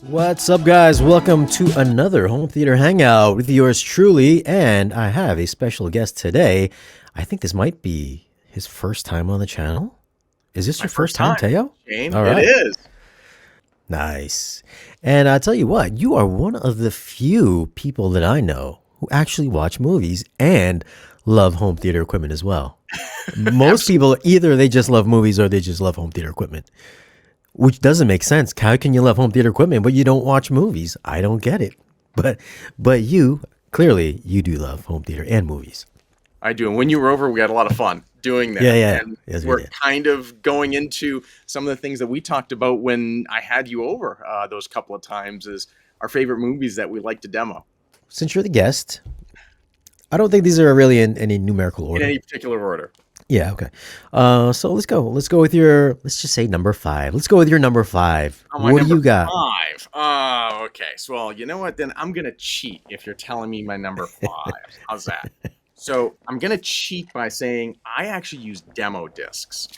What's up, guys? Welcome to another home theater hangout with yours truly, and I have a special guest today. I think this might be his first time on the channel. Is this My your first first time, time, Theo? Shane. All It right, is. nice. And I tell you what, you are one of the few people that I know who actually watch movies and love home theater equipment as well. Most people, Absolutely. either they just love movies or they just love home theater equipment. Which doesn't make sense. How can you love home theater equipment but you don't watch movies? I don't get it. But you clearly you do love home theater and movies. I do. And when you were over, we had a lot of fun doing Yeah, that. yeah. And Yes, we we're did. kind of going into some of the things that we talked about when I had you over those couple of times is our favorite movies that we like to demo Since you're the guest, I don't think these are really in any numerical in order. any particular order. Yeah, okay. So let's go. Let's go with your. Let's just say number 5. Let's go with your number 5. On my What do number you got? five. Oh, okay. So, well, you know what? Then I'm going to cheat if you're telling me my number five. How's that? So I'm going to cheat by saying I actually use demo discs.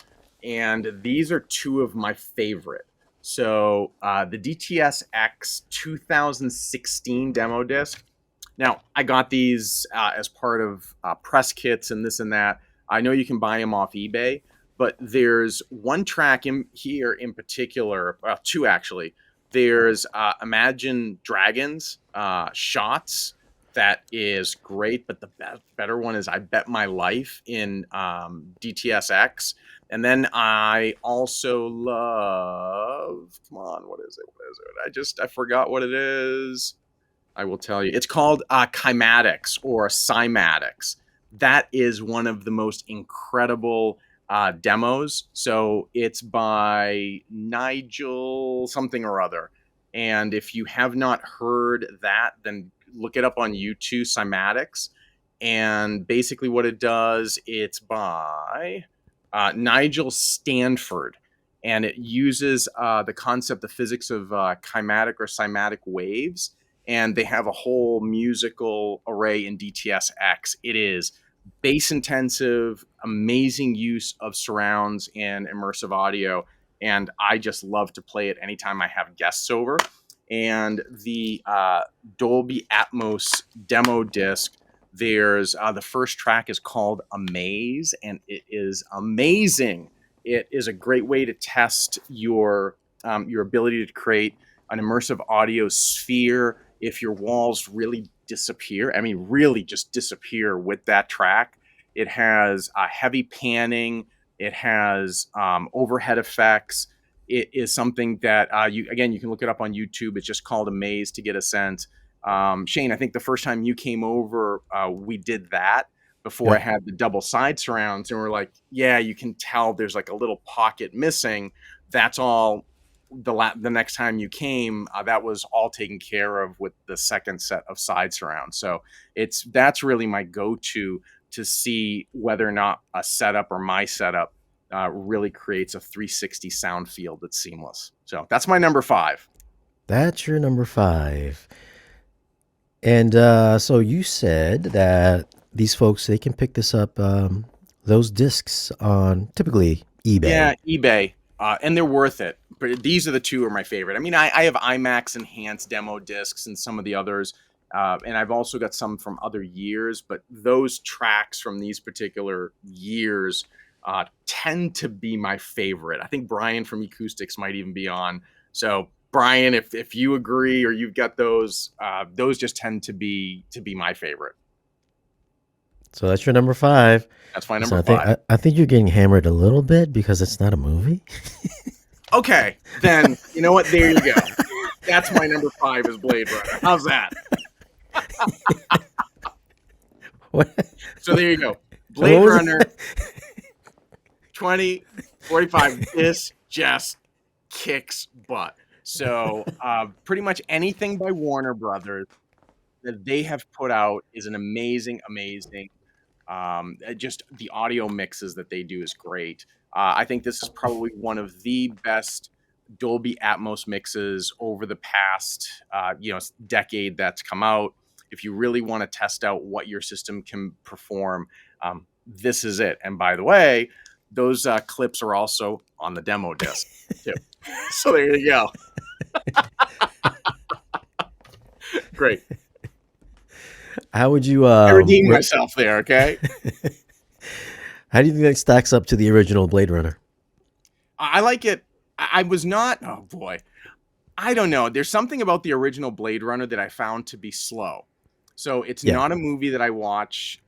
And these are two of my favorite. So the DTS-X 2016 demo disc. Now, I got these as part of press kits and this and that. I know you can buy them off eBay, but there's one track in here in particular, well, two actually. There's Imagine Dragons Shots. That is great, but the better one is I Bet My Life in DTS-X. And then I also love, come on, what is it? What is it? I forgot what it is. I will tell you. It's called Kymatics or Cymatics. That is one of the most incredible demos. So it's by Nigel something or other. And if you have not heard that, then look it up on YouTube, Cymatics. And basically what it does, it's by Nigel Stanford. And it uses the concept, the physics of kymatic or cymatic waves, and they have a whole musical array in DTS-X. It is bass intensive, amazing use of surrounds and immersive audio, and I just love to play it anytime I have guests over. And the Dolby Atmos demo disc, there's the first track is called Amaze, and it is amazing. It is a great way to test your ability to create an immersive audio sphere if your walls really disappear. I mean, really just disappear with that track. It has heavy panning. It has overhead effects. It is something that you can look it up on YouTube. It's just called Amaze to get a sense. Shane, I think the first time you came over, we did that before I Yep. had the double side surrounds, and we're like, yeah, you can tell there's like a little pocket missing. That's all. The next time you came, that was all taken care of with the second set of side surrounds. So that's really my go-to to see whether or not a setup or my setup really creates a 360 sound field that's seamless. So that's my number 5. That's your number 5. And so you said that these folks they can pick this up those discs on typically eBay. Yeah, eBay. And they're worth it. But these are the two are my favorite. I mean, I have IMAX enhanced demo discs and some of the others. And I've also got some from other years. But those tracks from these particular years tend to be my favorite. I think Brian from Acoustics might even be on. So, Brian, if you agree or you've got those just tend to be my favorite. So that's your number 5. That's my So number 5. I think you're getting hammered a little bit because it's not a movie. Okay, then you know what? There you go. That's my number 5 is Blade Runner. How's that? What? So there you go. Blade Runner 2045. This just kicks butt. So pretty much anything by Warner Brothers that they have put out is an amazing. Just the audio mixes that they do is great. I think this is probably one of the best Dolby Atmos mixes over the past decade that's come out. If you really want to test out what your system can perform, this is it. And by the way, those clips are also on the demo disc too. So there you go. Great. How would you I redeemed myself there. Okay. how do you think that stacks up to the original Blade Runner? I like it. I was not. Oh boy. I don't know. There's something about the original Blade Runner that I found to be slow. So it's Yeah. not a movie that I watch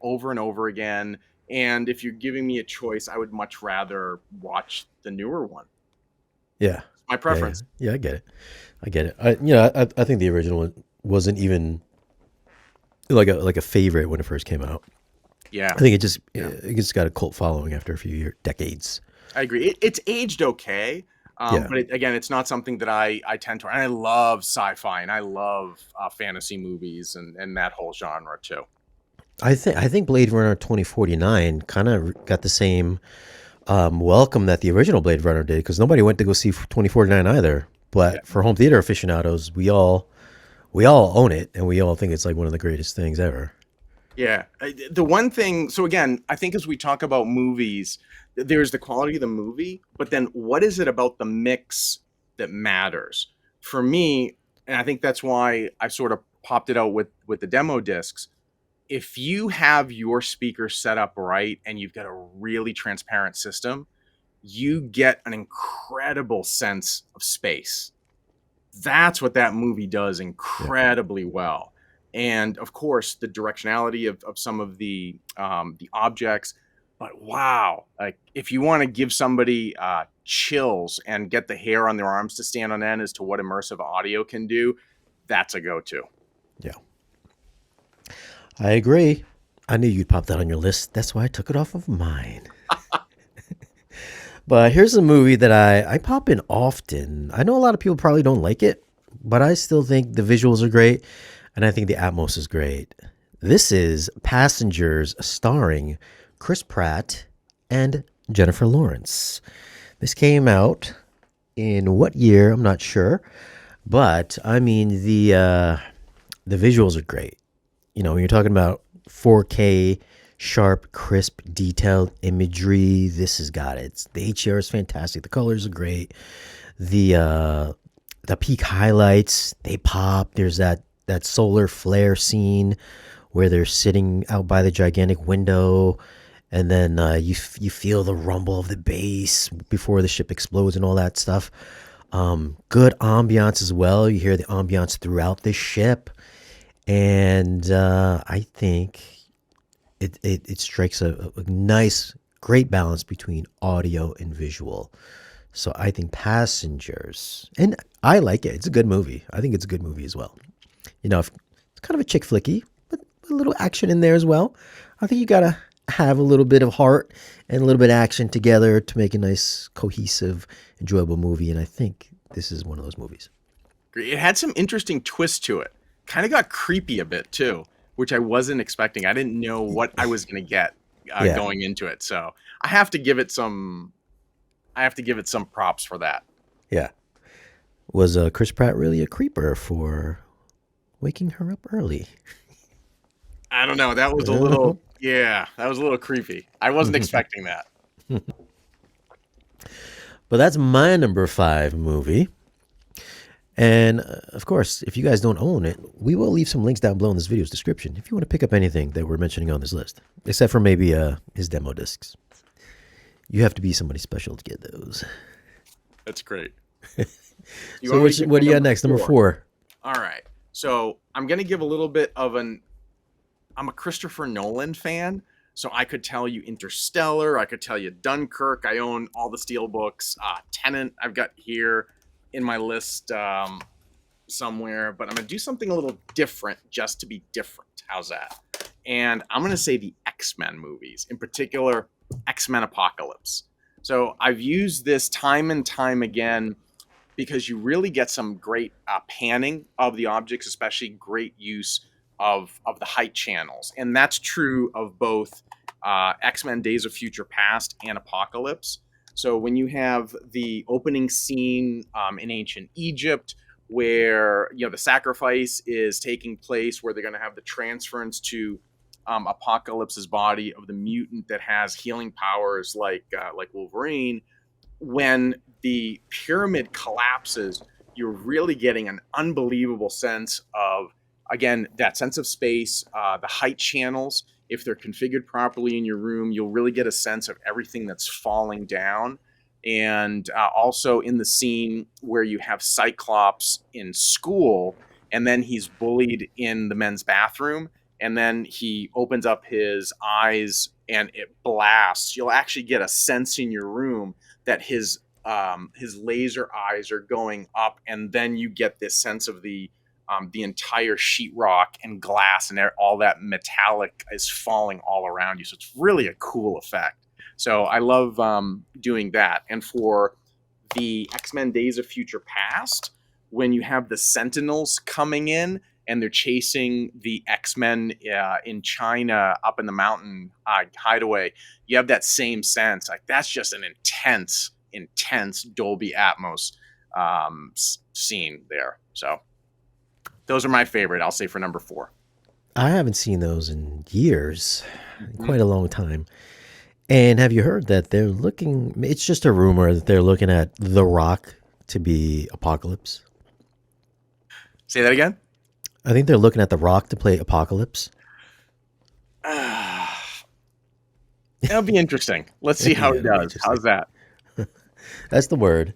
over and over again. And if you're giving me a choice, I would much rather watch the newer one. Yeah. My preference. Yeah, I get it. I get it. I think the original one wasn't even like a favorite when it first came out. Yeah. I think it just got a cult following after a few decades. I agree. It's aged okay. Yeah. But again, it's not something that I tend to. And I love sci-fi and I love fantasy movies and that whole genre too. I think Blade Runner 2049 kind of got the same welcome that the original Blade Runner did, because nobody went to go see 2049 either. But for home theater aficionados, we all own it, and we all think it's like one of the greatest things ever. Yeah. The one thing, so again, I think as we talk about movies, there's the quality of the movie, but then what is it about the mix that matters? For me, and I think that's why I sort of popped it out with the demo discs. If you have your speaker set up right and you've got a really transparent system, you get an incredible sense of space. That's what that movie does incredibly well. And of course, the directionality of some of the objects. But wow, like if you want to give somebody chills and get the hair on their arms to stand on end as to what immersive audio can do, that's a go-to. Yeah. I agree. I knew you'd pop that on your list. That's why I took it off of mine. But here's a movie that I pop in often. I know a lot of people probably don't like it, but I still think the visuals are great, and I think the Atmos is great. This is Passengers, starring Chris Pratt and Jennifer Lawrence. This came out in what year? I'm not sure, but I mean the visuals are great. You know, when you're talking about 4K, sharp, crisp, detailed imagery, this has got it. The HDR is fantastic. The colors are great. The peak highlights, they pop. There's that solar flare scene where they're sitting out by the gigantic window, and then you feel the rumble of the base before the ship explodes and all that stuff. Good ambiance as well. You hear the ambiance throughout the ship. And I think it strikes a nice, great balance between audio and visual. So I think Passengers, and I like it. It's a good movie. I think it's a good movie as well. You know, it's kind of a chick flicky, but a little action in there as well. I think you gotta have a little bit of heart and a little bit of action together to make a nice, cohesive, enjoyable movie. And I think this is one of those movies. It had some interesting twists to it. Kind of got creepy a bit too, which I wasn't expecting. I didn't know what I was going to get going into it. So I have to give it some props for that. Yeah. Was Chris Pratt really a creeper for waking her up early? I don't know. That was a little, that was a little creepy. I wasn't expecting that. But that's my number 5 movie. And of course, if you guys don't own it, we will leave some links down below in this video's description if you want to pick up anything that we're mentioning on this list, except for maybe his demo discs. You have to be somebody special to get those. That's great. So what do you got next? Number 4. All right. So I'm going to give a little bit of I'm a Christopher Nolan fan. So I could tell you Interstellar. I could tell you Dunkirk. I own all the Steelbooks. Tenet I've got here in my list somewhere. But I'm going to do something a little different just to be different. How's that? And I'm going to say the X-Men movies, in particular, X-Men Apocalypse. So I've used this time and time again because you really get some great panning of the objects, especially great use of the height channels. And that's true of both X-Men Days of Future Past and Apocalypse. So when you have the opening scene in ancient Egypt, where the sacrifice is taking place, where they're going to have the transference to Apocalypse's body of the mutant that has healing powers like Wolverine, when the pyramid collapses, you're really getting an unbelievable sense of, again, that sense of space, the height channels. If they're configured properly in your room, you'll really get a sense of everything that's falling down. And also in the scene where you have Cyclops in school, and then he's bullied in the men's bathroom, and then he opens up his eyes and it blasts. You'll actually get a sense in your room that his laser eyes are going up, and then you get this sense of the entire sheetrock and glass and all that metallic is falling all around you. So it's really a cool effect. So I love doing that. And for the X-Men Days of Future Past, when you have the Sentinels coming in and they're chasing the X-Men in China up in the mountain hideaway, you have that same sense. Like, that's just an intense Dolby Atmos scene there. So those are my favorite, I'll say, for number 4. I haven't seen those in years, quite a long time. And have you heard that they're looking, it's just a rumor that they're looking at The Rock to be Apocalypse? Say that again? I think they're looking at The Rock to play Apocalypse. That'll be interesting. Let's see how he does. How's that? That's the word.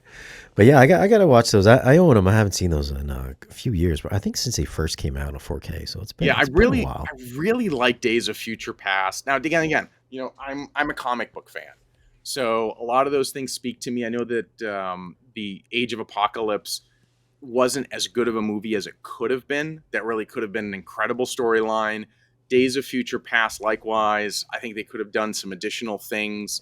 But yeah, I got to watch those. I own them. I haven't seen those in a few years, but I think since they first came out on 4K. So it's been I been a while. really like Days of Future Past. Now, again, I'm a comic book fan, so a lot of those things speak to me. I know that the Age of Apocalypse wasn't as good of a movie as it could have been. That really could have been an incredible storyline. Days of Future Past, likewise. I think they could have done some additional things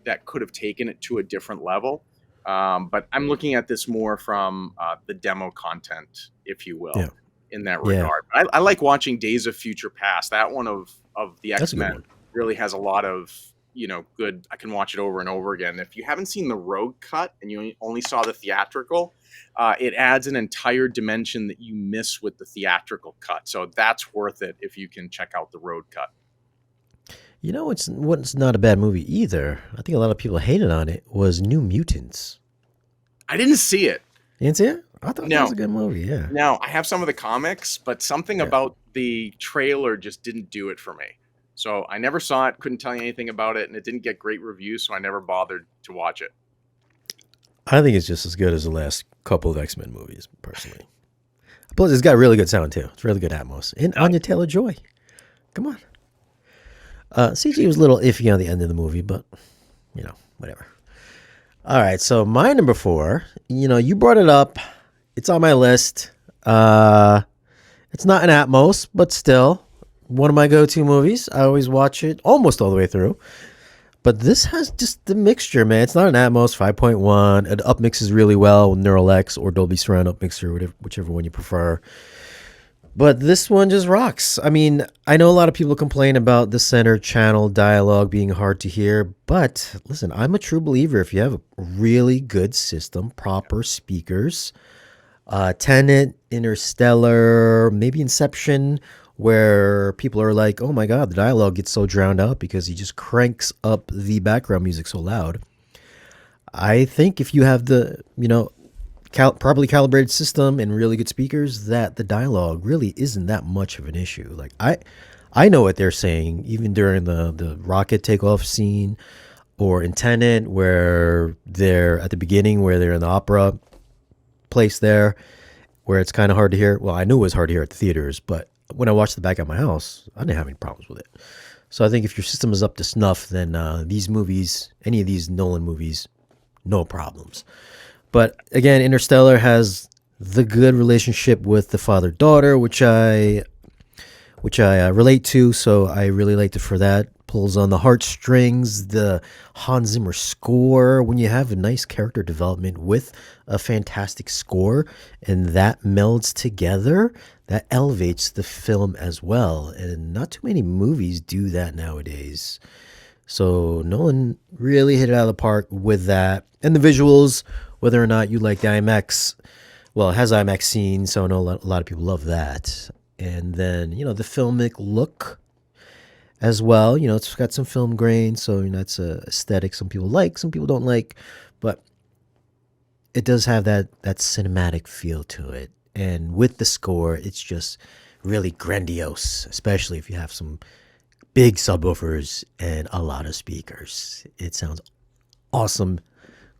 that could have taken it to a different level. But I'm looking at this more from the demo content, if you will, in that regard. Yeah. I like watching Days of Future Past. That one of the X-Men really has a lot of, good. I can watch it over and over again. If you haven't seen the road cut and you only saw the theatrical, it adds an entire dimension that you miss with the theatrical cut. So that's worth it if you can check out the road cut. You know what's not a bad movie either? I think a lot of people hated on it, was New Mutants. I didn't see it. You didn't see it? I thought that was a good movie, yeah. No, I have some of the comics, but something about the trailer just didn't do it for me. So I never saw it, couldn't tell you anything about it, and it didn't get great reviews, so I never bothered to watch it. I think it's just as good as the last couple of X-Men movies, personally. Plus, it's got really good sound, too. It's really good Atmos. And Anya Taylor-Joy. Come on. CG was a little iffy on the end of the movie, but, whatever. All right, so my number 4, you brought it up. It's on my list. It's not an Atmos, but still one of my go-to movies. I always watch it almost all the way through. But this has just the mixture, man. It's not an Atmos 5.1. It upmixes really well with Neural X or Dolby Surround upmixer, whichever one you prefer. But this one just rocks. I mean, I know a lot of people complain about the center channel dialogue being hard to hear, but listen, I'm a true believer. If you have a really good system, proper speakers, Tenet, Interstellar, maybe Inception, where people are like, oh my God, the dialogue gets so drowned out because he just cranks up the background music so loud. I think if you have the, properly calibrated system and really good speakers, that the dialogue really isn't that much of an issue. Like I know what they're saying, even during the rocket takeoff scene or in Tenet, where they're at the beginning, where they're in the opera place there, where it's kind of hard to hear. Well, I knew it was hard to hear at the theaters, but when I watched the back at my house, I didn't have any problems with it. So I think if your system is up to snuff, then these movies, any of these Nolan movies, no problems. But again, Interstellar has the good relationship with the father-daughter, which I relate to, so I really liked it for that. Pulls on the heartstrings, the Hans Zimmer score. When you have a nice character development with a fantastic score, and that melds together, that elevates the film as well. And not too many movies do that nowadays. So Nolan really hit it out of the park with that. And the visuals, whether or not you like the IMAX, well, it has IMAX scenes, so I know a lot of people love that. And then, the filmic look as well. It's got some film grain, so it's a aesthetic some people like, some people don't like. But It does have that cinematic feel to it, and with the score, it's just really grandiose, especially if you have some big subwoofers and a lot of speakers. It sounds awesome.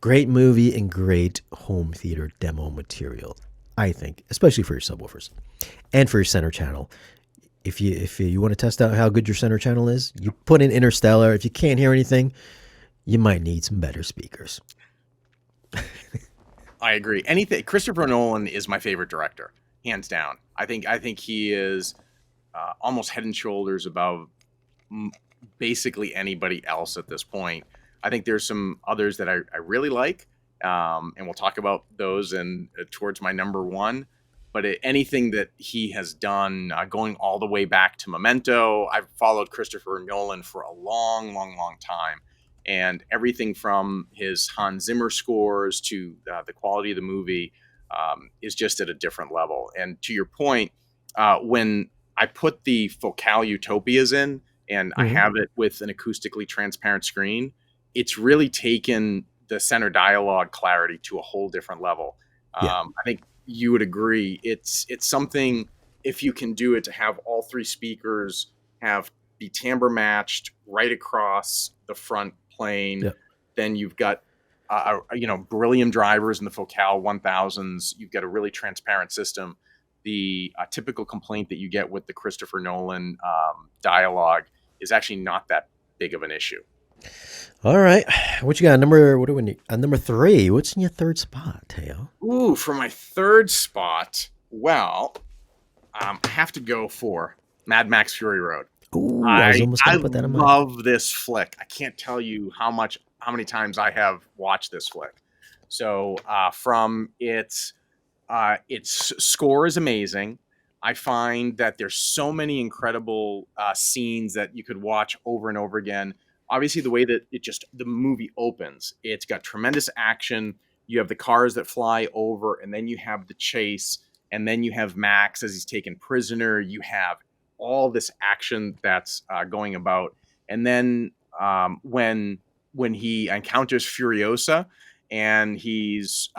Great movie and great home theater demo material, I think, especially for your subwoofers and for your center channel. If you want to test out how good your center channel is, you put in Interstellar. If you can't hear anything, you might need some better speakers. I agree. Anything Christopher Nolan is my favorite director, hands down. I think he is almost head and shoulders above basically anybody else at this point. I think there's some others that I really like, and we'll talk about those and towards my number one. But anything that he has done, going all the way back to Memento, I've followed Christopher Nolan for a long, long, long time. And everything from his Hans Zimmer scores to the quality of the movie is just at a different level. And to your point, when I put the Focal Utopias in, and I have it with an acoustically transparent screen, it's really taken the center dialogue clarity to a whole different level. I think you would agree. It's something, if you can do it, to have all three speakers be timbre matched right across the front plane. Then you've got beryllium drivers in the Focal 1000s. You've got a really transparent system. The typical complaint that you get with the Christopher Nolan dialogue is actually not that big of an issue. All right, what you got? What do we need? Number 3. What's in your third spot, Theo? Ooh, for my third spot, well, I have to go for Mad Max Fury Road. Ooh, I was almost gonna put that in mind. I love this flick. I can't tell you how many times I have watched this flick. So from its score is amazing. I find that there's so many incredible scenes that you could watch over and over again. Obviously, the way that the movie opens, it's got tremendous action. You have the cars that fly over, and then you have the chase, and then you have Max as he's taken prisoner. You have all this action that's going about, and then when he encounters Furiosa and he's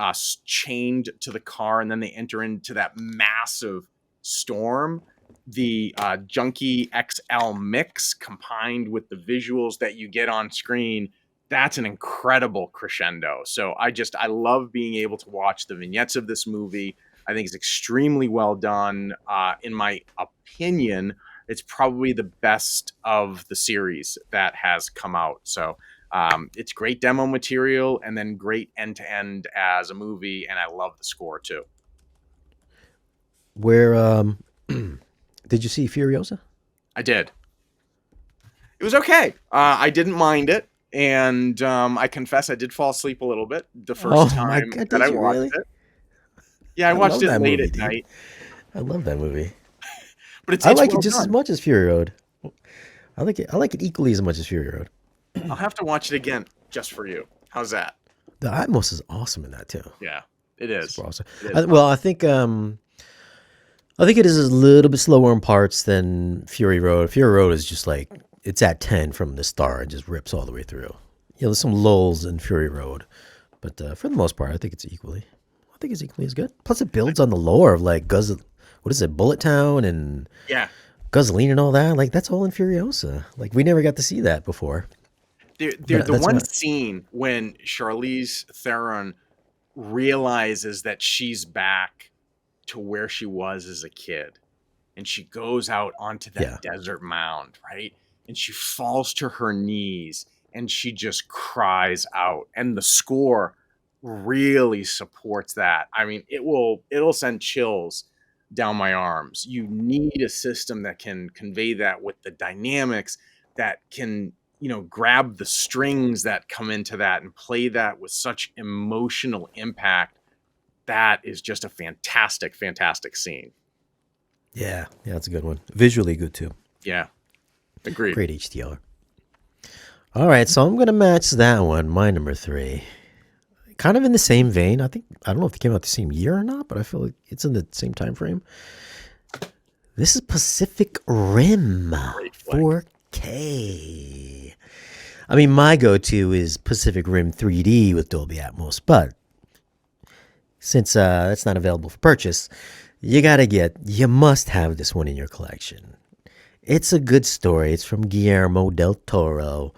chained to the car, and then they enter into that massive storm, the Junkie XL mix combined with the visuals that you get on screen, that's an incredible crescendo. So I love being able to watch the vignettes of this movie. I think it's extremely well done. In my opinion, it's probably the best of the series that has come out. So it's great demo material and then great end-to-end as a movie, and I love the score too. Where did you see Furiosa? I did. It was okay. I didn't mind it, and I confess I did fall asleep a little bit the first time that I watched it. Yeah, I watched it late at night. I love that movie. But I like it just as much as Fury Road. I like it equally as much as Fury Road. I'll have to watch it again just for you. How's that? The Atmos is awesome in that too. Yeah, it is. Super awesome. I think it is a little bit slower in parts than Fury Road. Fury Road is just like, it's at 10 from the start. It just rips all the way through. There's some lulls in Fury Road, but for the most part, I think it's equally as good. Plus, it builds on the lore of like Bullet Town and Gasoline and all that. Like, that's all in Furiosa. Like, we never got to see that before. The one scene when Charlize Theron realizes that she's back to where she was as a kid, and she goes out onto that desert mound, right? And she falls to her knees and she just cries out. And the score really supports that. I mean, it'll send chills down my arms. You need a system that can convey that with the dynamics, that can, grab the strings that come into that and play that with such emotional impact. That is just a fantastic, fantastic scene. Yeah, it's a good one. Visually good too. Yeah, agreed. Great HDR. All right, so I'm gonna match that one. My number 3, kind of in the same vein. I don't know if they came out the same year or not, but I feel like it's in the same time frame. This is Pacific Rim 4K. I mean, my go-to is Pacific Rim 3D with Dolby Atmos, but Since it's not available for purchase, you must have this one in your collection. It's a good story. It's from Guillermo del Toro.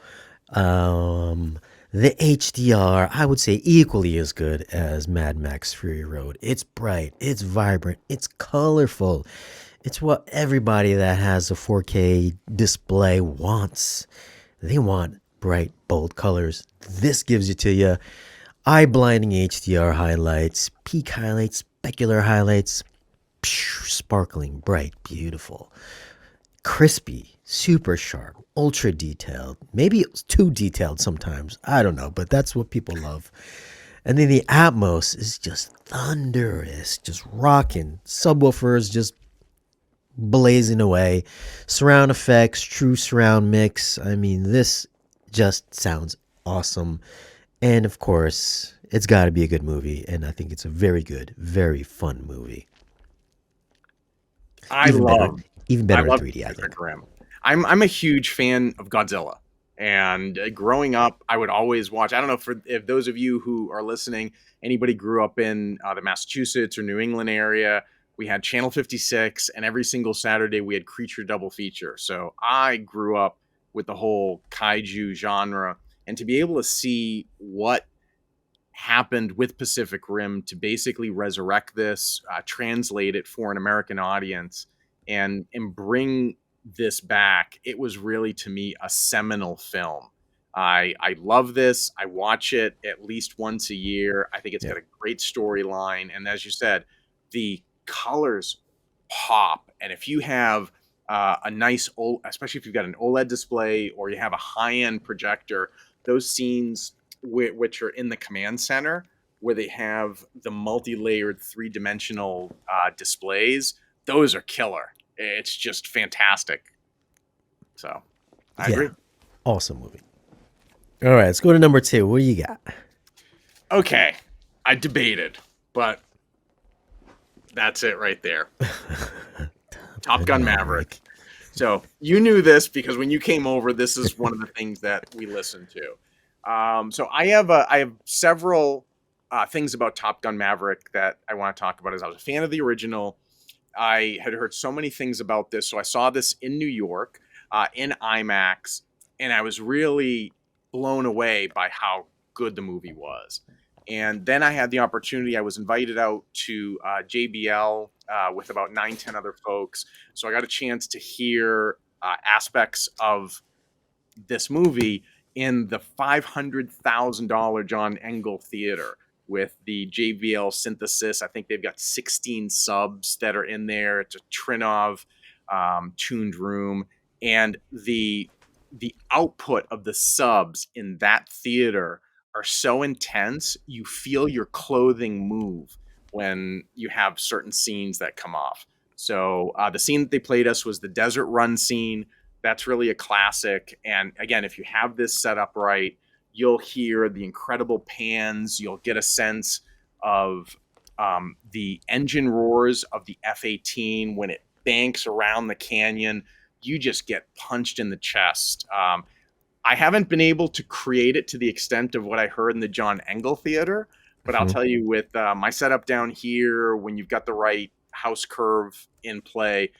Um, the HDR, I would say, equally as good as Mad Max Fury Road. It's bright, it's vibrant, it's colorful. It's what everybody that has a 4K display wants. They want bright, bold colors. This gives it to you. Eye-blinding HDR highlights, peak highlights, specular highlights, sparkling, bright, beautiful, crispy, super sharp, ultra detailed. Maybe it's too detailed sometimes. I don't know, but that's what people love. And then the Atmos is just thunderous, just rocking. Subwoofers just blazing away. Surround effects, true surround mix. I mean, this just sounds awesome. And of course, it's got to be a good movie. And I think it's a very good, very fun movie. I Even better, love even I better in love 3D, I think. Pacific Rim. I'm a huge fan of Godzilla, and growing up, I would always watch. I don't know if those of you who are listening, anybody grew up in the Massachusetts or New England area. We had Channel 56, and every single Saturday we had Creature Double Feature. So I grew up with the whole kaiju genre, and to be able to see what happened with Pacific Rim to basically resurrect this, translate it for an American audience, and bring this back. It was really to me a seminal film. I love this. I watch it at least once a year. I think it's Yeah. got a great storyline, and as you said, the colors pop. And if you have a nice, especially if you've got an OLED display or you have a high-end projector, those scenes which are in the command center where they have the multi-layered three-dimensional displays, those are killer. It's just fantastic. So I Yeah. agree. Awesome movie. All right, let's go to number 2. What do you got? Okay, I debated, but that's it right there. Top Gun Maverick. So you knew this because when you came over, this is one of the things that we listened to. So I have several things about Top Gun Maverick that I want to talk about. As I was a fan of the original, I had heard so many things about this. So I saw this in New York in IMAX, and I was really blown away by how good the movie was. And then I had the opportunity. I was invited out to JBL with about 9, 10 other folks. So I got a chance to hear aspects of this movie in the $500,000 John Engel Theater with the JBL synthesis. I think they've got 16 subs that are in there. It's a Trinov tuned room, and the output of the subs in that theater are so intense, you feel your clothing move when you have certain scenes that come off. So the scene that they played us was the desert run scene. That's really a classic. And again, if you have this set up right, you'll hear the incredible pans. You'll get a sense of the engine roars of the F-18 when it banks around the canyon. You just get punched in the chest. I haven't been able to create it to the extent of what I heard in the John Engel Theater, but I'll tell you with my setup down here, when you've got the right house curve in play,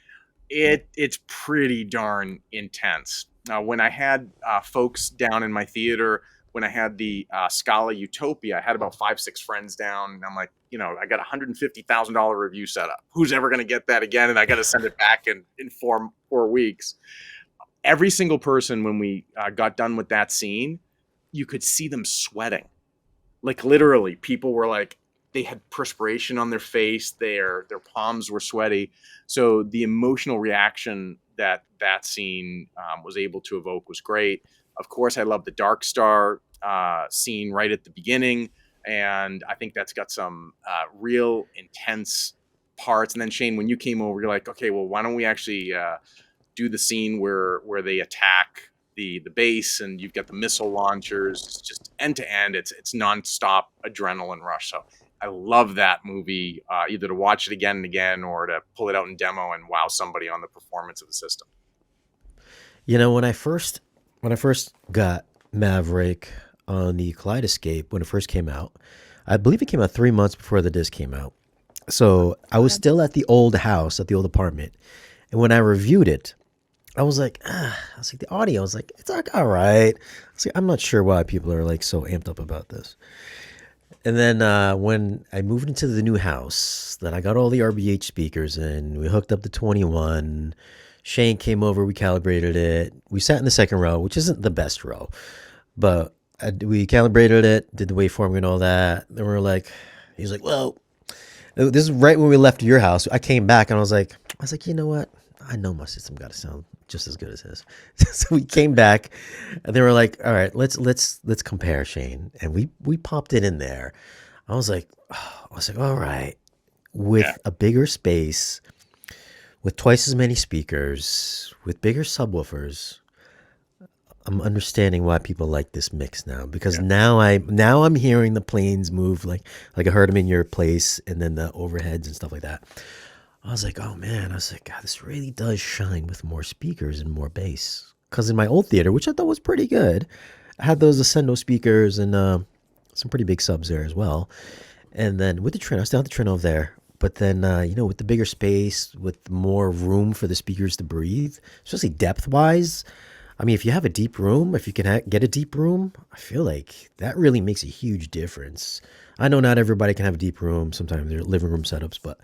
it's pretty darn intense. When I had folks down in my theater, when I had the Scala Utopia, I had about 5, 6 friends down, and I'm like, I got $150,000 review set up. Who's ever going to get that again? And I got to send it back in 4 weeks. Every single person, when we got done with that scene, you could see them sweating. Like literally, people were like, they had perspiration on their face, their palms were sweaty. So the emotional reaction that scene was able to evoke was great. Of course, I love the Dark Star scene right at the beginning, and I think that's got some real intense parts. And then Shane, when you came over, you're like, okay, well, why don't we actually do the scene where they attack the base, and you've got the missile launchers. It's just end to end. It's nonstop adrenaline rush. So I love that movie, either to watch it again and again or to pull it out in demo and wow somebody on the performance of the system. When I first got Maverick on the Kaleidoscape when it first came out, I believe it came out 3 months before the disc came out. So I was still at the old house, at the old apartment. And when I reviewed it, I was like, the audio. I was like, it's like, all right. I was like, I'm not sure why people are like so amped up about this. And then when I moved into the new house, then I got all the RBH speakers in. We hooked up the 21. Shane came over. We calibrated it. We sat in the second row, which isn't the best row, but we calibrated it, did the waveforming and all that. Then we were like, he was like, well, this is right when we left your house. I came back and I was like, you know what? I know my system got to sound just as good as his. So we came back, and they were like, "All right, let's compare, Shane." And we popped it in there. I was like, all right, with a bigger space, with twice as many speakers, with bigger subwoofers. I'm understanding why people like this mix now, because now I'm hearing the planes move like I heard them in your place, and then the overheads and stuff like that. I was like, oh man, God, this really does shine with more speakers and more bass. Because in my old theater, which I thought was pretty good, I had those Ascendo speakers and some pretty big subs there as well. And then with the Trino, I still have the Trino there. But then, with the bigger space, with more room for the speakers to breathe, especially depth-wise, I mean, if you have a deep room, if you can get a deep room, I feel like that really makes a huge difference. I know not everybody can have a deep room. Sometimes they're living room setups, but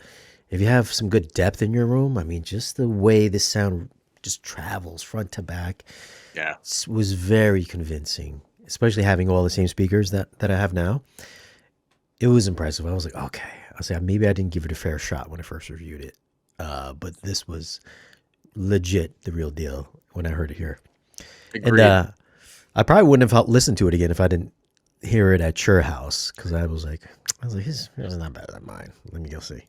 if you have some good depth in your room, I mean, just the way this sound just travels front to back, was very convincing. Especially having all the same speakers that I have now, it was impressive. I was like, okay. I was like, maybe I didn't give it a fair shot when I first reviewed it, but this was legit the real deal when I heard it here. Agreed. And I probably wouldn't have listened to it again if I didn't hear it at your house, because I was like, his is not better than mine. Let me go see.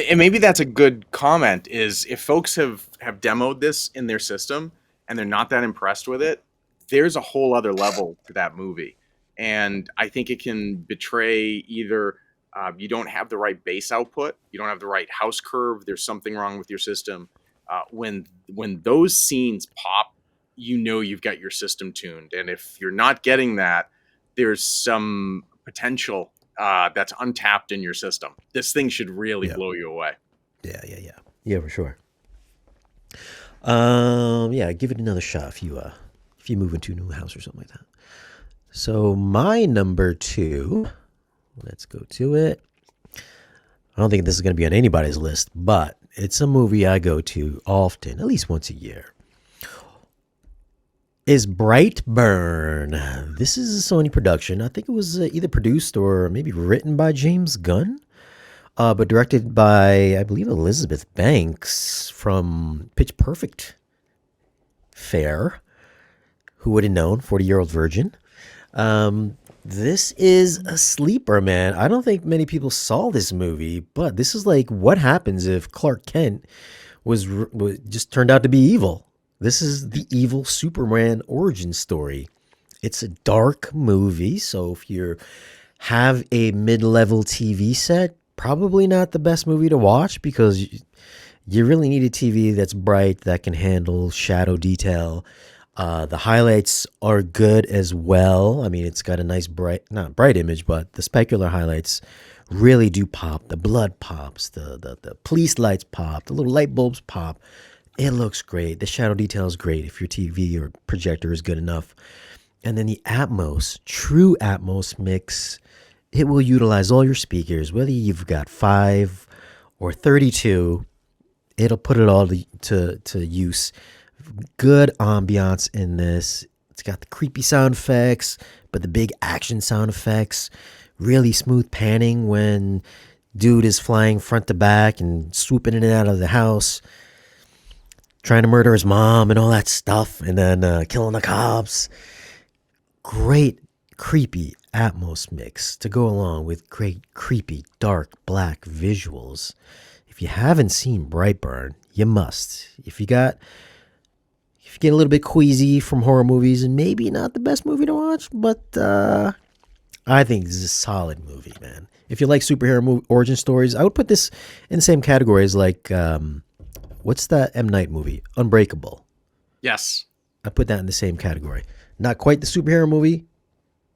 And maybe that's a good comment, is if folks have demoed this in their system and they're not that impressed with it, there's a whole other level to that movie. And I think it can betray either you don't have the right bass output, you don't have the right house curve, there's something wrong with your system. When those scenes pop, you've got your system tuned. And if you're not getting that, there's some potential that's untapped in your system. This thing should really blow you away. Yeah, for sure. Give it another shot if you move into a new house or something like that. So my number 2, let's go to it. I don't think this is going to be on anybody's list, but it's a movie I go to often, at least once a year. Is Brightburn. This is a Sony production. I think it was either produced or maybe written by James Gunn, but directed by, I believe, Elizabeth Banks from Pitch Perfect fare. Who would have known? 40-Year-Old Virgin. This is a sleeper, man. I don't think many people saw this movie, but this is like what happens if Clark Kent was just turned out to be evil. This is the evil Superman origin story. It's a dark movie, so if you have a mid-level TV set, probably not the best movie to watch, because you really need a TV that's bright, that can handle shadow detail. The highlights are good as well. I mean, it's got a nice not bright image, but the specular highlights really do pop. The blood pops, the police lights pop, the little light bulbs pop. It looks great. The shadow detail is great if your TV or projector is good enough. And then the Atmos, true Atmos mix, it will utilize all your speakers, whether you've got 5 or 32, it'll put it all to use. Good ambiance in this. It's got the creepy sound effects, but the big action sound effects. Really smooth panning when dude is flying front to back and swooping in and out of the house, trying to murder his mom and all that stuff, and then killing the cops. Great creepy Atmos mix to go along with great creepy dark black visuals. If you haven't seen Brightburn, you must. If you get a little bit queasy from horror movies, and maybe not the best movie to watch, but I think this is a solid movie, man. If you like superhero origin stories, I would put this in the same category as like, what's that M. Night movie? Unbreakable. Yes. I put that in the same category. Not quite the superhero movie,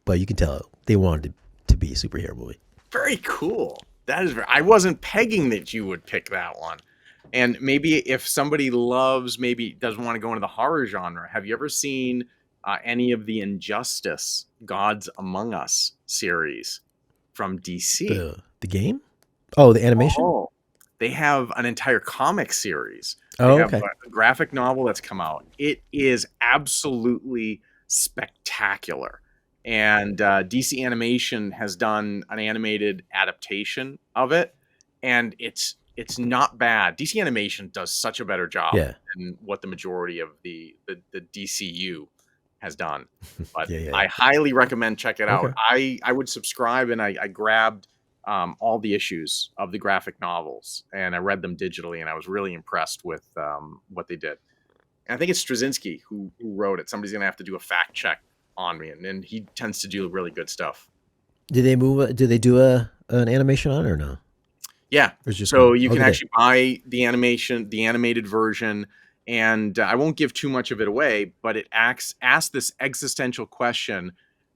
but you can tell they wanted to could be a superhero movie. Very cool. That is. I wasn't pegging that you would pick that one. And maybe if somebody maybe doesn't want to go into the horror genre, have you ever seen any of the Injustice Gods Among Us series from DC? The game? Oh, the animation? Oh, they have an entire comic series. They Oh, have okay. a graphic novel that's come out. It is absolutely spectacular. And DC Animation has done an animated adaptation of it, and it's not bad. DC Animation does such a better job Yeah. than what the majority of the DCU has done. But Yeah. I highly recommend check it out. Okay. I would subscribe, and I grabbed all the issues of the graphic novels, and I read them digitally, and I was really impressed with what they did. And I think it's Straczynski who wrote it. Somebody's gonna have to do a fact check on me, and he tends to do really good stuff. Did they move? Did they do an animation on it or no? Yeah, Or just so movie? you Oh, can did they? actually buy the animated version, and I won't give too much of it away, but it asks this existential question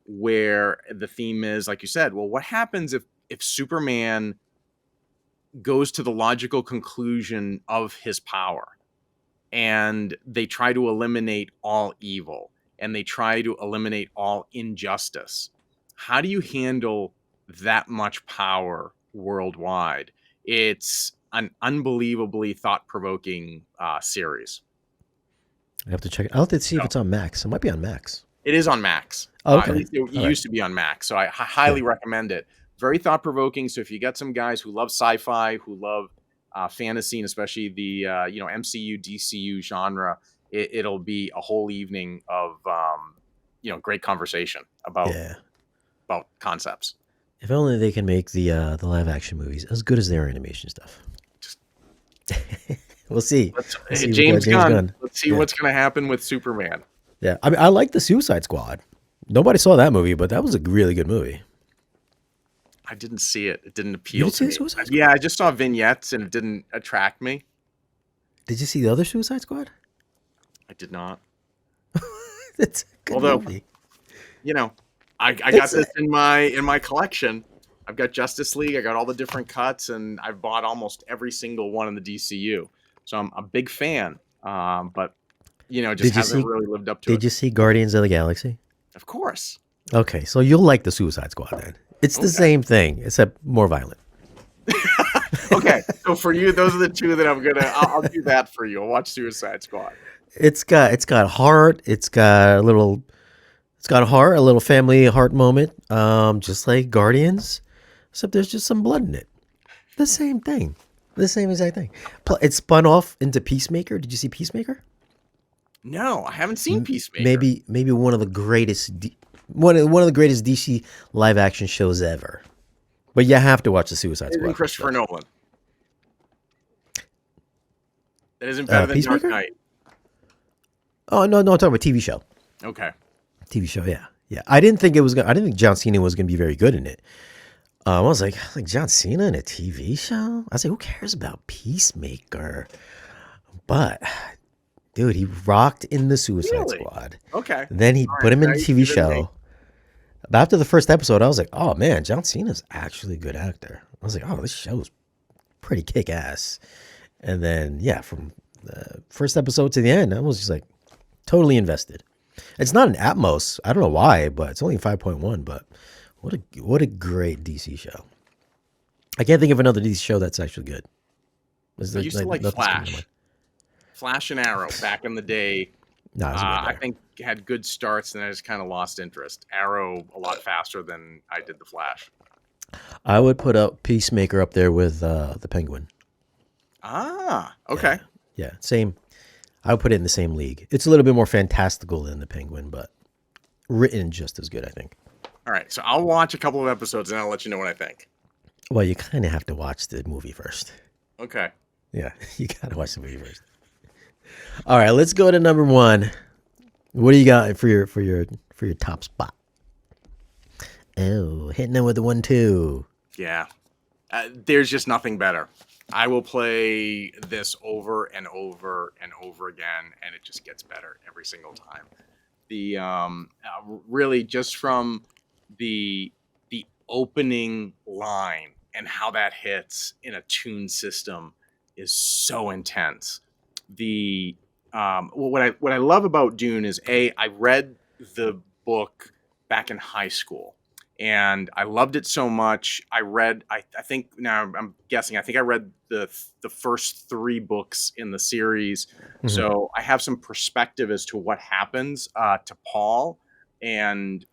where the theme is, like you said, well, what happens if Superman goes to the logical conclusion of his power, and they try to eliminate all evil, and they try to eliminate all injustice? How do you handle that much power worldwide? It's an unbelievably thought-provoking series. I have to check it. I'll have to see if So it's on Max. It might be on Max. it is on Max. Oh, At okay. least it All right. used to be on Max, so I Yeah. highly recommend it. Very thought-provoking. So if you got some guys who love sci-fi, who love fantasy, and especially the MCU, DCU genre, it'll be a whole evening of great conversation Yeah. about concepts. If only they can make the live action movies as good as their animation stuff. We'll see. We'll see. We got James Gunn. Let's see Yeah. what's going to happen with Superman. Yeah. I mean, I like the Suicide Squad. Nobody saw that movie, but that was a really good movie. I didn't see it. It didn't You appeal didn't see to the me. Suicide Squad? Yeah, I just saw vignettes and it didn't attract me. Did you see the other Suicide Squad? I did not. It's a good Although, movie. I got this in my collection. I've got Justice League. I got all the different cuts, and I've bought almost every single one in the DCU. So I'm a big fan. But just hasn't really lived up to it. Did you see Guardians of the Galaxy? Of course. Okay, so you'll like the Suicide Squad then. It's the same thing, except more violent. Okay, so for you, those are the two that I'll do that for you. I'll watch Suicide Squad. It's got heart. It's got a little heart, a little family heart moment. Just like Guardians, except there's just some blood in it. The same thing, the same exact thing. It's spun off into Peacemaker. Did you see Peacemaker? No, I haven't seen Peacemaker. Maybe one of the greatest one of the greatest DC live action shows ever. But you have to watch the Suicide Squad. Christopher Nolan. That isn't better than Dark Peacemaker? Knight. Oh no, I'm talking about TV show. Okay. TV show, yeah. I didn't think I didn't think John Cena was gonna be very good in it. I was like John Cena in a TV show. I was like, who cares about Peacemaker? But dude, he rocked in the Suicide Squad. Okay. Then he put him in a TV me. show. But after the first episode, I was like, oh man, John Cena's actually a good actor. I was like, oh, this show's pretty kick ass. And then from the first episode to the end, I was just like totally invested. It's not an Atmos. I don't know why, but it's only 5.1. But what a great DC show. I can't think of another DC show that's actually good. I used to like Flash. Flash and Arrow back in the day. No, I think had good starts, and I just kind of lost interest. Arrow a lot faster than I did the Flash. I would put up Peacemaker up there with the Penguin. Ah, okay. Yeah, same. I would put it in the same league. It's a little bit more fantastical than the Penguin, but written just as good, I think. All right, so I'll watch a couple of episodes, and I'll let you know what I think. Well, you kind of have to watch the movie first. Okay. Yeah, you got to watch the movie first. All right, let's go to number one. What do you got for your top spot? Oh, hitting them with the 1-2. Yeah. There's just nothing better. I will play this over and over and over again, and it just gets better every single time. The really just from the opening line and how that hits in a tune system is so intense. The what I love about Dune is I read the book back in high school, and I loved it so much. I think now I'm guessing I think I read the first three books in the series, Mhm. so I have some perspective as to what happens to Paul and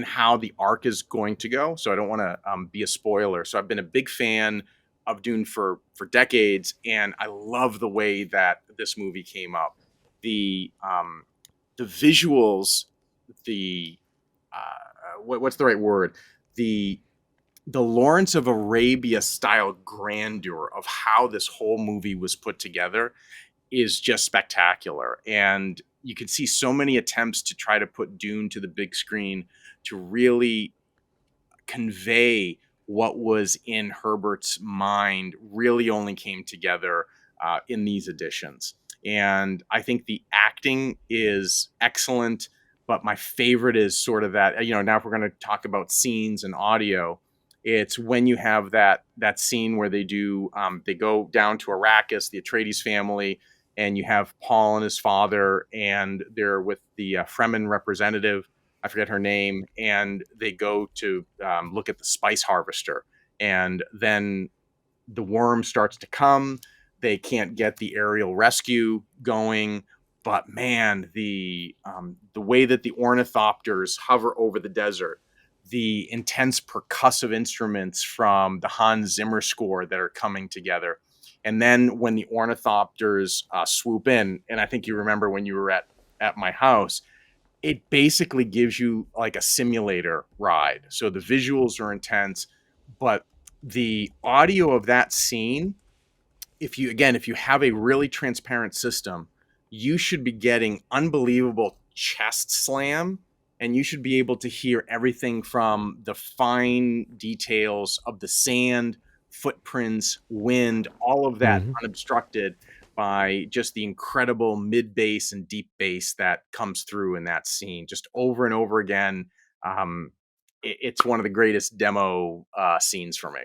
how the arc is going to go. So I don't want to be a spoiler. So I've been a big fan of Dune for decades, and I love the way that this movie came up. The visuals, the what's the right word? The Lawrence of Arabia style grandeur of how this whole movie was put together is just spectacular. And you can see so many attempts to try to put Dune to the big screen to really convey what was in Herbert's mind really only came together in these editions. And I think the acting is excellent, but my favorite is sort of that, now if we're going to talk about scenes and audio, it's when you have that scene where they go down to Arrakis, the Atreides family, and you have Paul and his father, and they're with the Fremen representative, I forget her name, and they go to look at the spice harvester, and then the worm starts to come. They can't get the aerial rescue going, but man, the way that the ornithopters hover over the desert, the intense percussive instruments from the Hans Zimmer score that are coming together, and then when the ornithopters swoop in, and I think you remember when you were at my house, it basically gives you like a simulator ride. So the visuals are intense, but the audio of that scene, if you have a really transparent system, you should be getting unbelievable chest slam, and you should be able to hear everything from the fine details of the sand, footprints, wind, all of that Mhm. unobstructed by just the incredible mid bass and deep bass that comes through in that scene just over and over again. Um, it's one of the greatest demo scenes for me.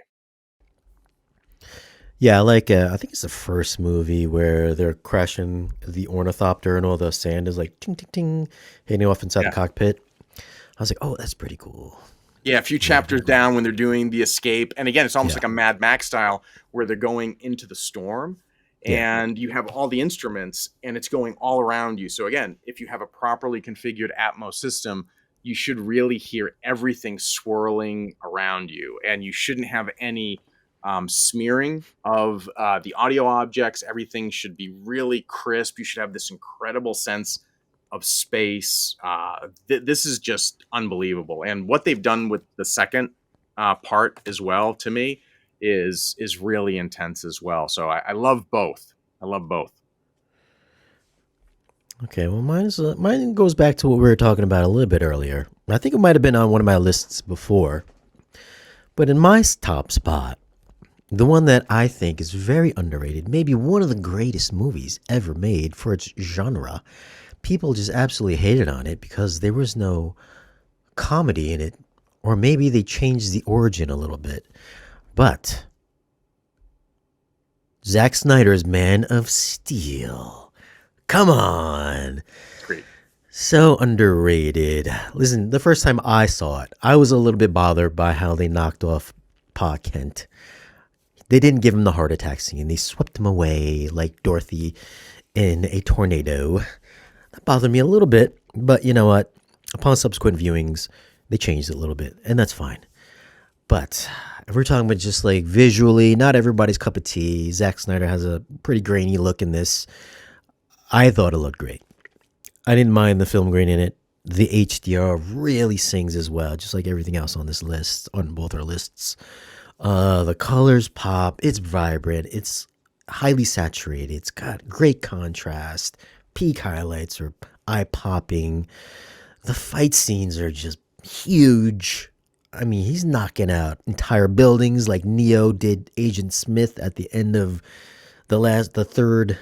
Yeah, like I think it's the first movie where they're crashing the ornithopter and all the sand is like ting ting ting hitting off inside the Yeah. cockpit. I was like, oh, that's pretty cool. Yeah, a few Yeah, pretty chapters cool. down when they're doing the escape. And again, it's almost Yeah, like a Mad Max style where they're going into the storm yeah. and you have all the instruments and it's going all around you. So again, if you have a properly configured Atmos system, you should really hear everything swirling around you, and you shouldn't have any smearing of the audio objects. Everything should be really crisp. You should have this incredible sense of space. This is just unbelievable, and what they've done with the second part as well, to me, is really intense as well. So I love both. I love both. Okay, well, mine goes back to what we were talking about a little bit earlier. I think it might have been on one of my lists before, but in my top spot, the one that I think is very underrated, maybe one of the greatest movies ever made for its genre. People just absolutely hated on it because there was no comedy in it, or maybe they changed the origin a little bit. But Zack Snyder's Man of Steel. Come on. Great. So underrated. Listen, the first time I saw it, I was a little bit bothered by how they knocked off Pa Kent. They didn't give him the heart attack scene. They swept him away like Dorothy in a tornado. That bothered me a little bit, but you know what? Upon subsequent viewings, they changed it a little bit, and that's fine. But if we're talking about just like visually, not everybody's cup of tea. Zack Snyder has a pretty grainy look in this. I thought it looked great. I didn't mind the film grain in it. The HDR really sings as well, just like everything else on this list, on both our lists. The colors pop. It's vibrant. It's highly saturated. It's got great contrast. Peak highlights are eye popping. The fight scenes are just huge. I mean, he's knocking out entire buildings like Neo did Agent Smith at the end of the third,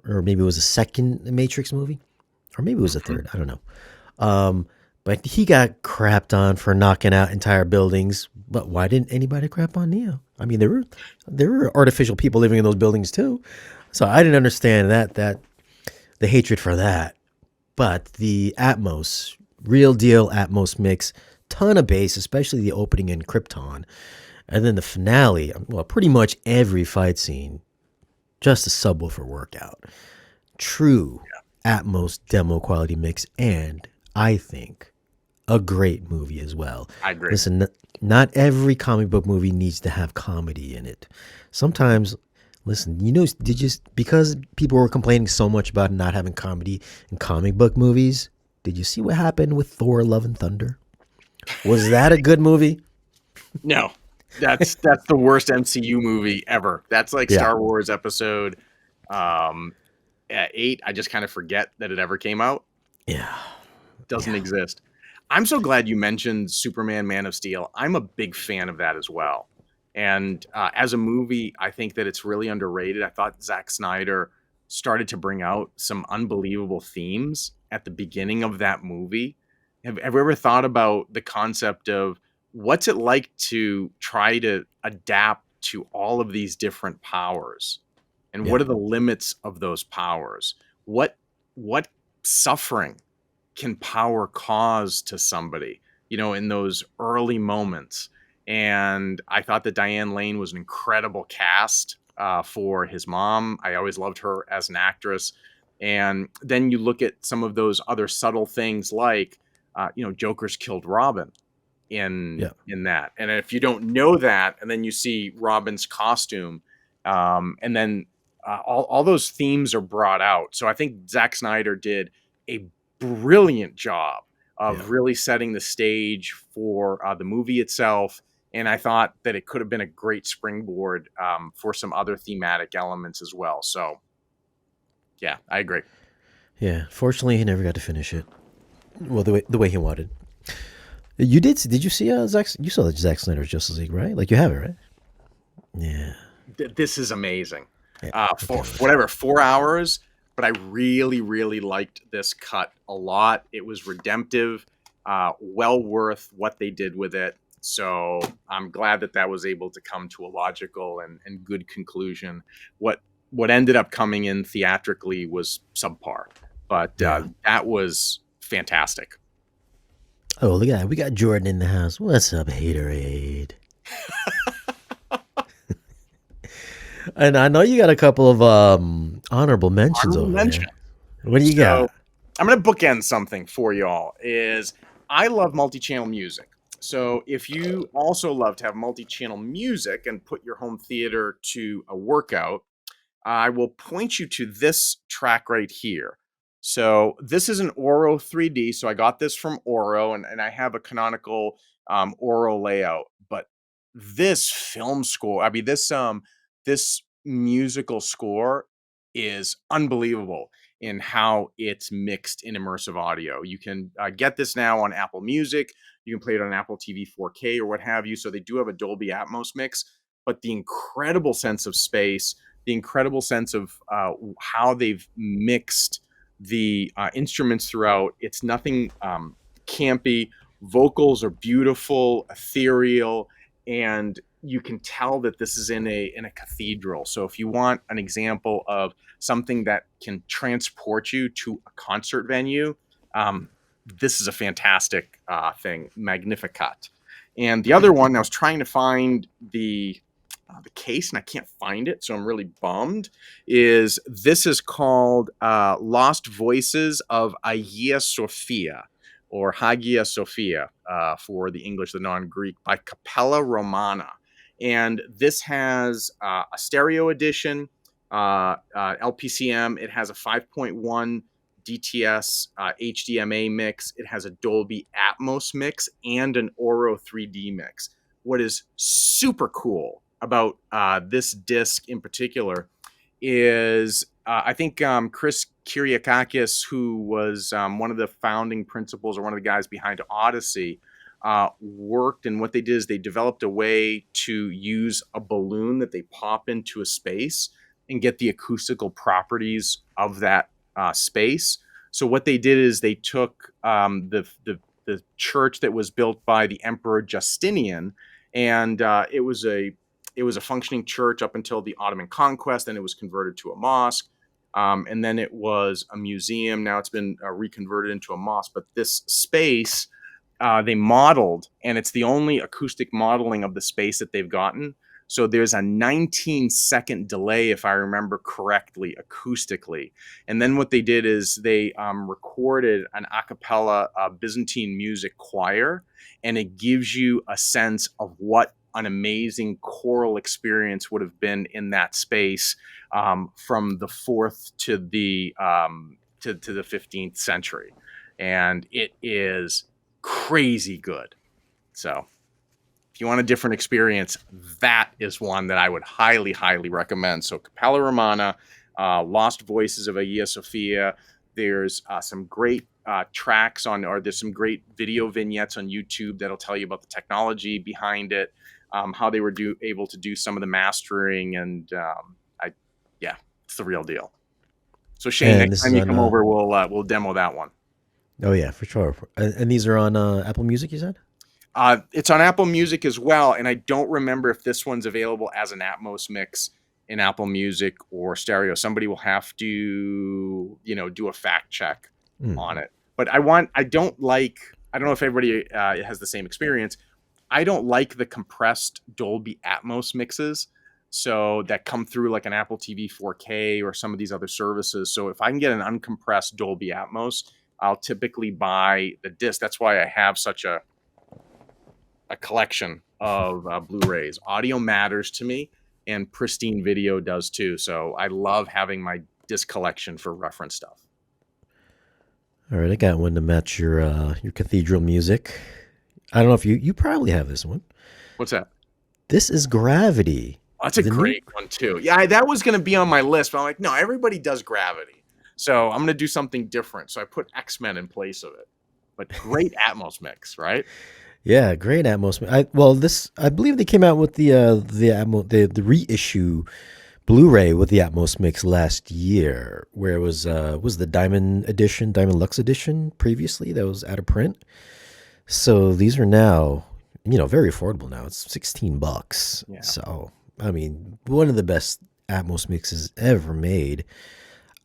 or maybe it was the second Matrix movie, or maybe it was the Mhm. third. I don't know. But he got crapped on for knocking out entire buildings. But why didn't anybody crap on Neo? I mean, there were artificial people living in those buildings too. So I didn't understand that the hatred for that. But the Atmos, real deal Atmos mix, ton of bass, especially the opening in Krypton, and then the finale. Well, pretty much every fight scene, just a subwoofer workout. True Atmos demo quality mix, and I think a great movie as well. I agree. Listen, not every comic book movie needs to have comedy in it. Sometimes, listen, did you because people were complaining so much about not having comedy in comic book movies? Did you see what happened with Thor: Love and Thunder? Was that a good movie? No, that's the worst MCU movie ever. That's like Yeah, Star Wars episode 8. I just kind of forget that it ever came out. yeah, Doesn't yeah, exist. I'm so glad you mentioned Superman Man of Steel. I'm a big fan of that as well. And as a movie, I think that it's really underrated. I thought Zack Snyder started to bring out some unbelievable themes at the beginning of that movie. Have you ever thought about the concept of what's it like to try to adapt to all of these different powers? And yeah, what are the limits of those powers? What suffering can power cause to somebody, in those early moments? And I thought that Diane Lane was an incredible cast for his mom. I always loved her as an actress. And then you look at some of those other subtle things like, Joker's killed Robin in yeah. that. And if you don't know that, and then you see Robin's costume, and then all those themes are brought out. So I think Zack Snyder did a brilliant job Yeah. of really setting the stage for the movie itself. And I thought that it could have been a great springboard for some other thematic elements as well. So, yeah, I agree. Yeah. Fortunately, he never got to finish it. Well, the way he wanted. You did? Did you see Zack? You saw the Zack Snyder's Justice League, right? Like you have it, right? Yeah. This is amazing. Yeah. For Okay. whatever 4 hours, but I really, really liked this cut a lot. It was redemptive, well worth what they did with it. So I'm glad that was able to come to a logical and good conclusion. What ended up coming in theatrically was subpar, but Yeah. that was fantastic. Oh, look at that. We got Jordan in the house. What's up, haterade? And I know you got a couple of honorable mentions Honorable over mention. there. What do you So got? I'm going to bookend something for y'all. Is I love multi-channel music. So if you also love to have multi-channel music and put your home theater to a workout, I will point you to this track right here. So this is an Oro 3D. So I got this from Oro, and I have a canonical Oro layout. But this film score, I mean, this musical score is unbelievable in how it's mixed in immersive audio. You can get this now on Apple Music. You can play it on Apple TV 4K or what have you. So they do have a Dolby Atmos mix, but the incredible sense of space, the incredible sense of how they've mixed the instruments throughout. It's nothing campy. Vocals are beautiful, ethereal, and you can tell that this is in a cathedral. So if you want an example of something that can transport you to a concert venue, this is a fantastic thing, Magnificat. And the other one, I was trying to find the case and I can't find it, so I'm really bummed. This is called Lost Voices of Hagia Sophia, or Hagia Sophia for the English, the non-Greek, by Capella Romana. And this has a stereo edition, LPCM. It has a 5.1 DTS HDMA mix. It has a Dolby Atmos mix and an Oro 3D mix. What is super cool about this disc in particular is I think Chris Kyriakakis, who was one of the founding principals or one of the guys behind Odyssey, worked, and what they did is they developed a way to use a balloon that they pop into a space and get the acoustical properties of that space. So what they did is they took the the church that was built by the Emperor Justinian, and it was a functioning church up until the Ottoman conquest, and it was converted to a mosque. And then it was a museum. Now it's been reconverted into a mosque. But this space they modeled, and it's the only acoustic modeling of the space that they've gotten. So there's a 19-second delay, if I remember correctly, acoustically. And then what they did is they recorded an a cappella Byzantine music choir, and it gives you a sense of what an amazing choral experience would have been in that space from the 4th to the 15th century. And it is crazy good. So if you want a different experience, that is one that I would highly, highly recommend. So Capella Romana, Lost Voices of Hagia Sophia. There's some great tracks on, or there's some great video vignettes on YouTube that'll tell you about the technology behind it, how they were able to do some of the mastering, and yeah, it's the real deal. So Shane, And next this time is you come on. over, we'll demo that one. Oh yeah, for sure. And these are on Apple Music, you said? It's on Apple Music as well, and I don't remember if this one's available as an Atmos mix in Apple Music or stereo. Somebody will have to, do a fact check on it. But I don't know if everybody has the same experience. I don't like the compressed Dolby Atmos mixes, so that come through like an Apple TV 4K or some of these other services. So if I can get an uncompressed Dolby Atmos, I'll typically buy the disc. That's why I have such a collection of Blu-rays. Audio matters to me, and pristine video does too. So I love having my disc collection for reference stuff. All right, I got one to match your cathedral music. I don't know if you probably have this one. What's that? This is Gravity. Oh, that's a great one too. Yeah, that was going to be on my list, but I'm like, no, everybody does Gravity. So I'm going to do something different. So I put X-Men in place of it. But great Atmos mix, right? Yeah, great Atmos. I believe they came out with the reissue Blu-ray with the Atmos mix last year, where it was the Diamond Lux edition previously that was out of print. So these are now, very affordable now. It's $16. Yeah. So, I mean, one of the best Atmos mixes ever made.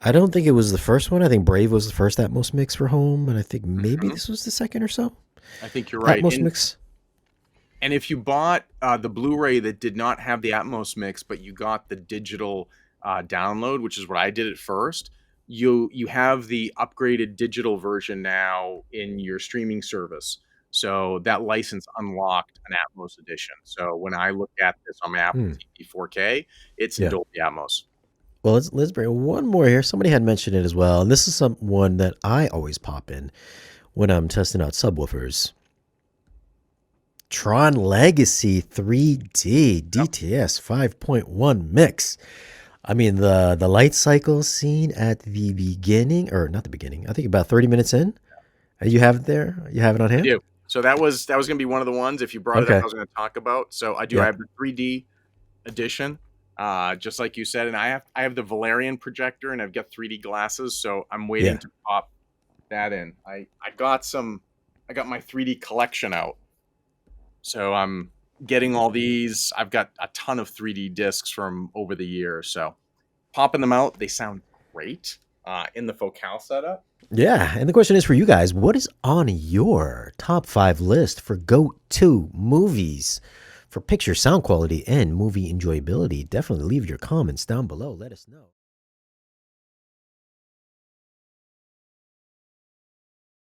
I don't think it was the first one. I think Brave was the first Atmos mix for home, and I think maybe this was the second or so. I think you're right. Atmos mix. And if you bought the Blu-ray that did not have the Atmos mix, but you got the digital download, which is what I did at first, you have the upgraded digital version now in your streaming service. So that license unlocked an Atmos edition. So when I look at this on my Apple TV 4K, it's in Dolby Atmos. Well, let's bring one more here. Somebody had mentioned it as well, and this is one that I always pop in when I'm testing out subwoofers. Tron Legacy 3D DTS 5.1 mix. I mean, the light cycle scene at the beginning, or not the beginning, I think about 30 minutes in. You have it there? You have it on hand? I do. So that was going to be one of the ones, if you brought it up, I was going to talk about. So I do. I have the 3D edition, just like you said, and I have the Valerian projector, and I've got 3D glasses, so I'm waiting to pop that in. I got my 3D collection out. So I'm getting all these. I've got a ton of 3D discs from over the years. So popping them out, they sound great in the Focal setup. Yeah, and the question is for you guys, what is on your top 5 list for go-to movies for picture, sound quality, and movie enjoyability? Definitely leave your comments down below. Let us know.